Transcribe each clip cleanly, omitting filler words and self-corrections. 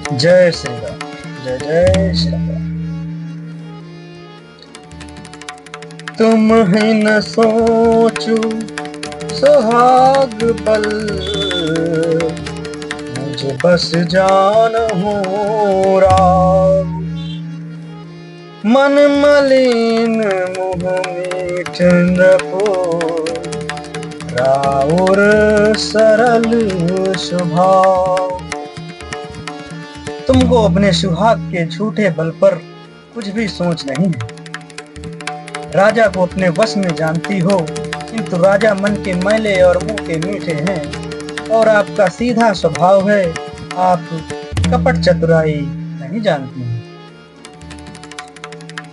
जय श्री राम। जय जय श्री राम। तुम ही न सोचो सुहाग बल, मुझे बस जान हो राम। मन मलिन मुँह मीठ नपो, राउर सरल स्वभाव। तुमको अपने सुहाग के झूठे बल पर कुछ भी सोच नहीं है। राजा को अपने वश में जानती हो, किंतु राजा मन के मैले और मुंह के मीठे हैं, और आपका सीधा स्वभाव है। आप कपट चतुराई नहीं जानती हैं।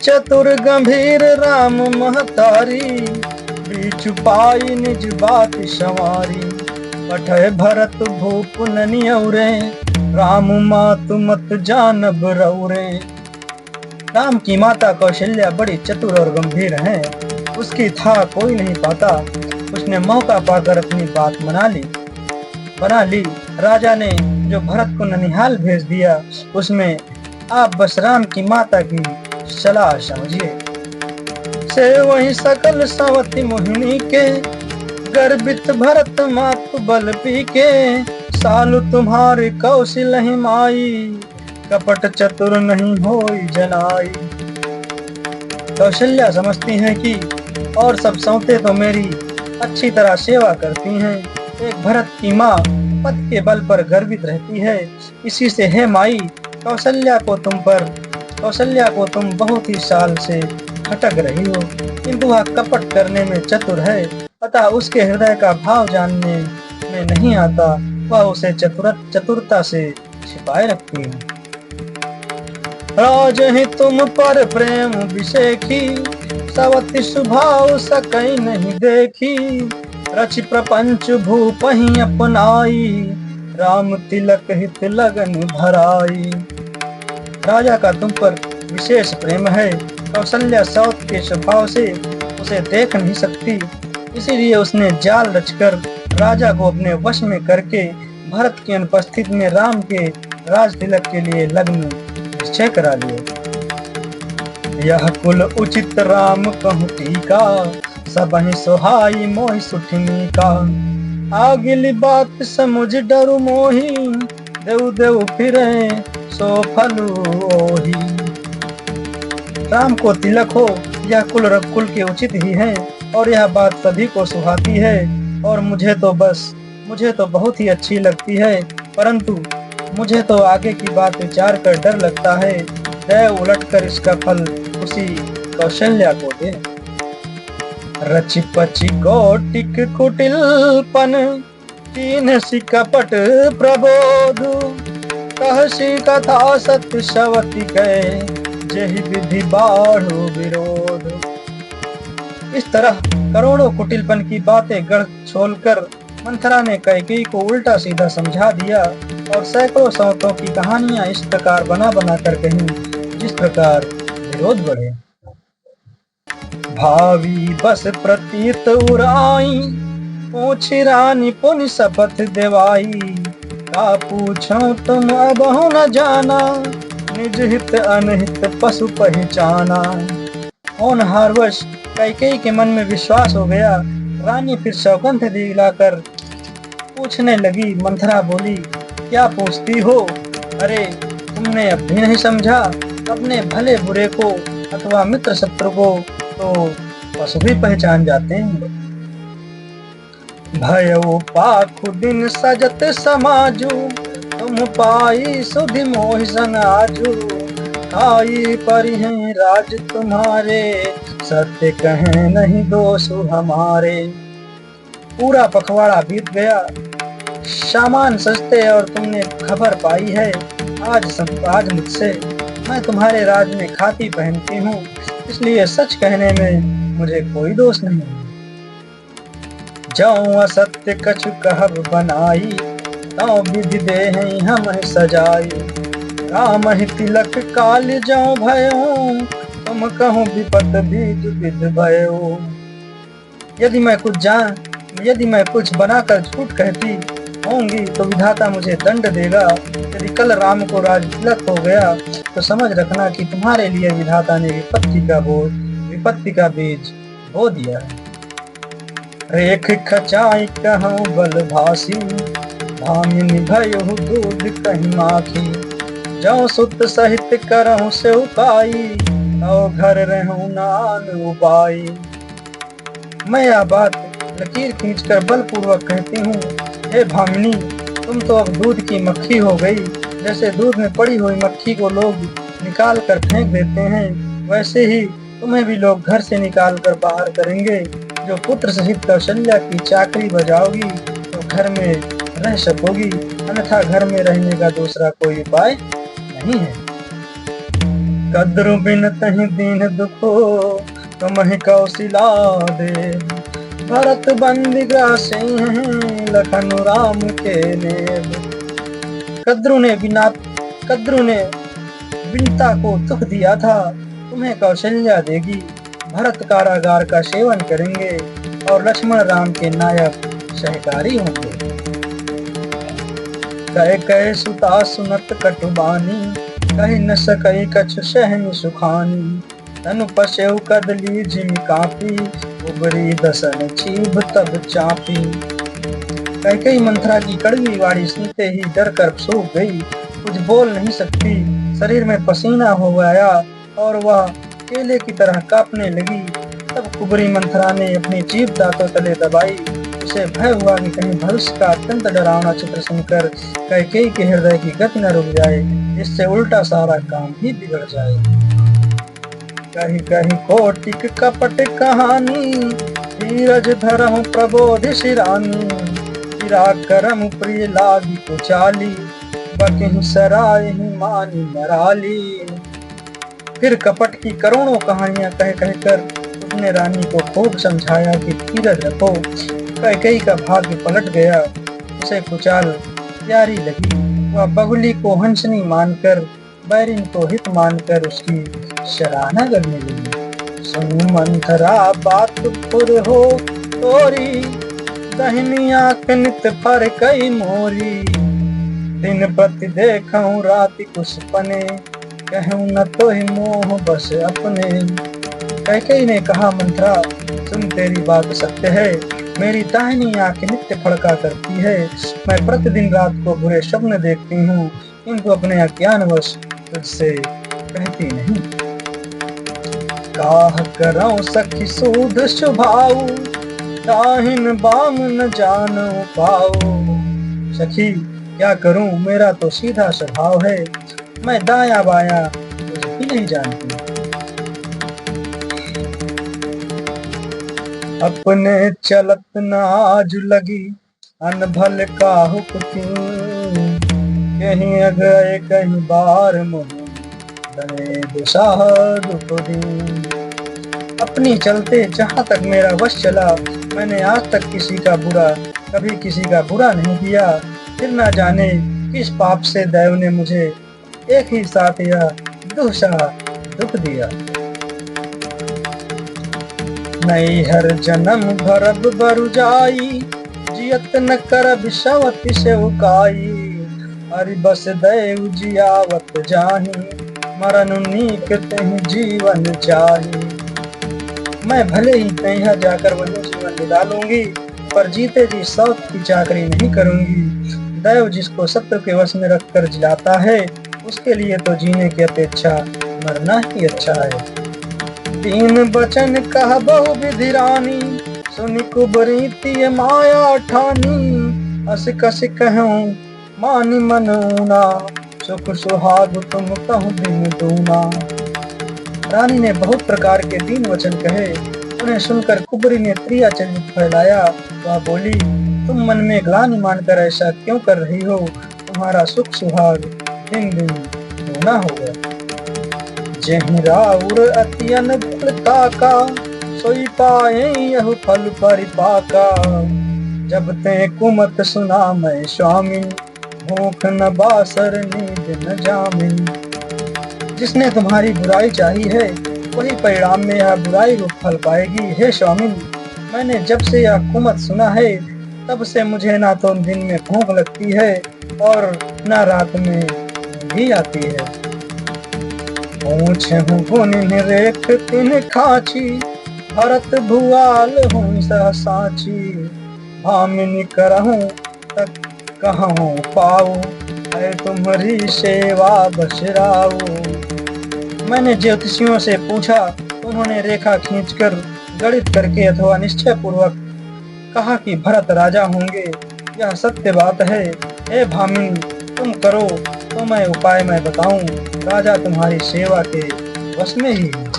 चतुर गंभीर राम महतारी, बीच पाई निज बात संवारी। पठय भरत भूप ननियौरे, राम मातु मत जानब रौरे। राम की माता कौशल्या बड़ी चतुर और गंभीर है, उसकी था कोई नहीं पाता। उसने मौका पाकर अपनी बात बना ली। राजा ने जो भरत को ननिहाल भेज दिया, उसमें आप बस राम की माता की सलाह समझिए। से वही सकल सवती मोहिनी के, गर्वित भरत मातु बल पी के। सालु तुम्हारी कौशल माई, कपट चतुर नहीं होई जनाई। कौशल्या समझती हैं कि और सब सौते तो मेरी अच्छी तरह सेवा करती हैं। एक भरत की माँ पति के बल पर गर्वित रहती है। इसी से हे माई, कौशल्या को तुम बहुत ही साल से खटक रही हो, किंतु वह कपट करने में चतुर है। अतः उसके हृदय का भाव जानने में नहीं आता, वह उसे चतुरता से छिपाए रखती है। राज ही तुम पर प्रेम विषेखी, सवति स्वभाव सकई नहीं देखी। रचि प्रपंच भूप ही अपनाई, राम तिलक हित लगन धराई। राजा का तुम पर विशेष प्रेम है। कौशल्या सौत के स्वभाव से उसे देख नहीं सकती, इसीलिए उसने जाल रचकर राजा को अपने वश में करके भरत की अनुपस्थिति में राम के राज तिलक के लिए लग्न निश्चय करा लिया। यह कुल उचित राम कहूँ टीका, सबहि सोहाई मोहि सुठनी का। आगिली बात समुझ डरु मोही, देव देव फिरे सो फलु ओही। राम को तिलक हो यह कुल के उचित ही है, और यह बात सभी को सुहाती है, और मुझे तो बहुत ही अच्छी लगती है। परंतु मुझे तो आगे की बात विचार कर डर लगता है। दैव उलटकर इसका फल उसी कौशल्या को दे। रचि पचि कोटिक कुटिलपन, कीन सी कपट प्रबोध। कहसी कथा सत्य सवति गए, जहि विधि बाढ़ो विरोध। इस तरह करोड़ों कुटिलपन की बातें गढ़ छोलकर मंथरा ने कैकेयी को उल्टा सीधा समझा दिया, और सैकड़ों सौतों की कहानियां इस प्रकार बना कर कही, जिस प्रकार विरोध बढ़े। भावी बस प्रतीत उराई, पूछी रानी पुनि शपथ देवाई। का पूछो तुम अबहु न जाना, निज हित अनहित पशु पहचाना। होनहारवश कैकेयी के मन में विश्वास हो गया। रानी फिर सौगंध दिलाकर पूछने लगी। मंथरा बोली, क्या पूछती हो? अरे तुमने अब भी नहीं समझा? अपने भले बुरे को अथवा मित्र शत्रु को तो पशु भी पहचान जाते हैं। भयो पाखु दिन सजत समाजू, तुम पाई सुधि मोहि सन आजू। खाई परि हैं राज तुम्हारे, सत्य कहें नहीं दोष हमारे। पूरा पखवाड़ा बीत गया, सामान सस्ते और तुमने खबर पाई है। आज मुझसे, मैं तुम्हारे राज में खाती पहनती हूँ, इसलिए सच कहने में मुझे कोई दोष नहीं। जाऊं असत्य कछु कहब बनाई, तौ विधि देहि हम सजाई। राम ही तिलक काल जाऊं भयो, तुम कहूँ विपत बीज विध भयो। यदि मैं कुछ बनाकर झूठ कहती होंगी तो विधाता मुझे दंड देगा। यदि कल राम को राज तिलक हो गया तो समझ रखना कि तुम्हारे लिए विधाता ने विपत्ति का बीज बो दिया है। रेख खचाई कहूँ बल भासी, भामिनी भयहु दूध कहीं माखी। जौ सुत सहित करहु से उकाई, औ घर रहूं नान उबाई। मैं यह बात लकीर खींचकर बलपूर्वक कहती हूँ, हे भामिनी, तुम तो अब दूध की मक्खी हो गई। जैसे दूध में पड़ी हुई मक्खी को लोग निकाल कर फेंक देते हैं, वैसे ही तुम्हें भी लोग घर से निकाल कर बाहर करेंगे। जो पुत्र सहित कौशल्या की चाकरी बजाओगी तो घर में रह सकोगी, अन्यथा घर में रहने का दूसरा कोई उपाय नहीं है। कद्रु बिन तहि दीन दुखो, तुमहि कौशिला दे। भरत बंदी ग्रासे हैं, लखन राम के नेब। कद्रु ने विनता को दुख दिया था, तुम्हें कौशल्या देगी। भरत कारागार का सेवन करेंगे और लक्ष्मण राम के नायक सहकारी होंगे। कह कह सुता सुनत कटुबानी, कही न सकई कछु सहनि सुखानी। तनु पसेउ कदली जिमि कापी, उबरी दसन छीब तब चापी। कैकेयी मंथरा की कड़वी वाणी सुनते ही डर कर सूख गई, कुछ बोल नहीं सकती। शरीर में पसीना हो गया और वह केले की तरह कांपने लगी। तब कुबरी मंथरा ने अपनी जीभ दांतों तले दबाई। उसे भय हुआ कि कहीं भविष्य का अत्यंत डरावना चित्र सुनकर कैकेयी के हृदय की गति न रुक जाए, इससे उल्टा सारा काम ही बिगड़ जाए। कही कही कोटिक कपट कहानी, धीरज धरहु प्रबोधि शिरानी। करम प्रिय लागी कुचाली, बकहि सराय ही मानी मराली। फिर कपट की करोड़ों कहानियां कह कहकर उसने रानी को खूब समझाया कि धीरज रखो। कैकेयी का भाग्य पलट गया, उसे कुचाल प्यारी लगी। वह बगुली को हंसनी मानकर, बैरिन को हित मानकर उसकी सराहना करने लगी। सुनु मंथरा बात पुर हो तोरी, दहिनी आँख नित फर कई मोरी। दिन प्रति देखूं राति कुछ पने, कहूं न तो ही मोह बस अपने। कैकेयी ने कहा, मंथरा सुन, तेरी बात सत्य है। मेरी दाहिनी आँख नित्य फड़का करती है। मैं प्रतिदिन रात को बुरे स्वप्न देखती हूँ, किंतु अपने अज्ञानवश तुझसे कहती नहीं। काह करऊं सखी सूध सुभाऊ, दाहिन बाम न जानो पाओ। सखी क्या करूं, मेरा तो सीधा स्वभाव है, मैं दाया बाया कुछ भी नहीं जानती। अपने चलत न आज लगी, अनभल काहुक क्यों। कहीं अगए कहीं बार मुँह, दने दुसाहद पुदीं। अपनी चलते जहाँ तक मेरा वश चला, मैंने आज तक कभी किसी का बुरा नहीं किया। फिर ना जाने किस पाप से दैव ने मुझे एक ही साथ यह दुस्सह दुख दिया। नई हर जन्म भरब बरु जाई, जियत न करब सवति से उकाई। हरि बस दैव जियावत जाही, मरनु नीक तेहि जीवन चाही। मैं भले ही नैहर जाकर वही जीवन बिता लूंगी, पर जीते जी सौत की चाकरी नहीं करूंगी। दैव जिसको शत्रु के वश में रखकर जिलाता है, उसके लिए तो जीने की अपेक्षा मरना ही अच्छा है। दीन बचन कह बहु विधि रानी, सुनि कुबरी तिय माया ठानी। अस कस कहूं मानि मनूना, सुख सुहाग तुम कहूं दिन दूना। रानी ने बहुत प्रकार के दीन वचन कहे। उन्हें सुनकर कुबरी ने त्रियाचरित फैलाया। वह बोली, तुम मन में ग्लानि मानकर ऐसा क्यों कर रही हो? तुम्हारा सुख सुहाग दिन दिन दूना होगा। जहि राउर अति अनबल काका, सोई पाए यह फल परिपाका। जब ते कुमत सुना मैं स्वामी, भूख न बासर नींद न जामिन। जिसने तुम्हारी बुराई चाही है, वही परिणाम में यह बुराई रूप फल पाएगी। हे स्वामिन, मैंने जब से यह कुमत सुना है, तब से मुझे ना तो दिन में भूख लगती है और ना रात में भी आती है। पूछे हूँ गुण निरेख तिन खाची, भरत भुआल हूँ साची। भामिनी करहूँ तक कहूँ पाऊ, है तुम्हारी सेवा बसराऊ। मैंने ज्योतिषियों से पूछा, उन्होंने रेखा खींचकर गणित करके अथवा निश्चय पूर्वक कहा कि भरत राजा होंगे। यह सत्य बात है। हे भामिनी, तुम करो तो मैं उपाय मैं बताऊं। राजा तुम्हारी सेवा के वश में ही है।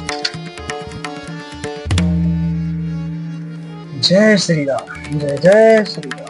जय श्री राम, जय जय श्री राम।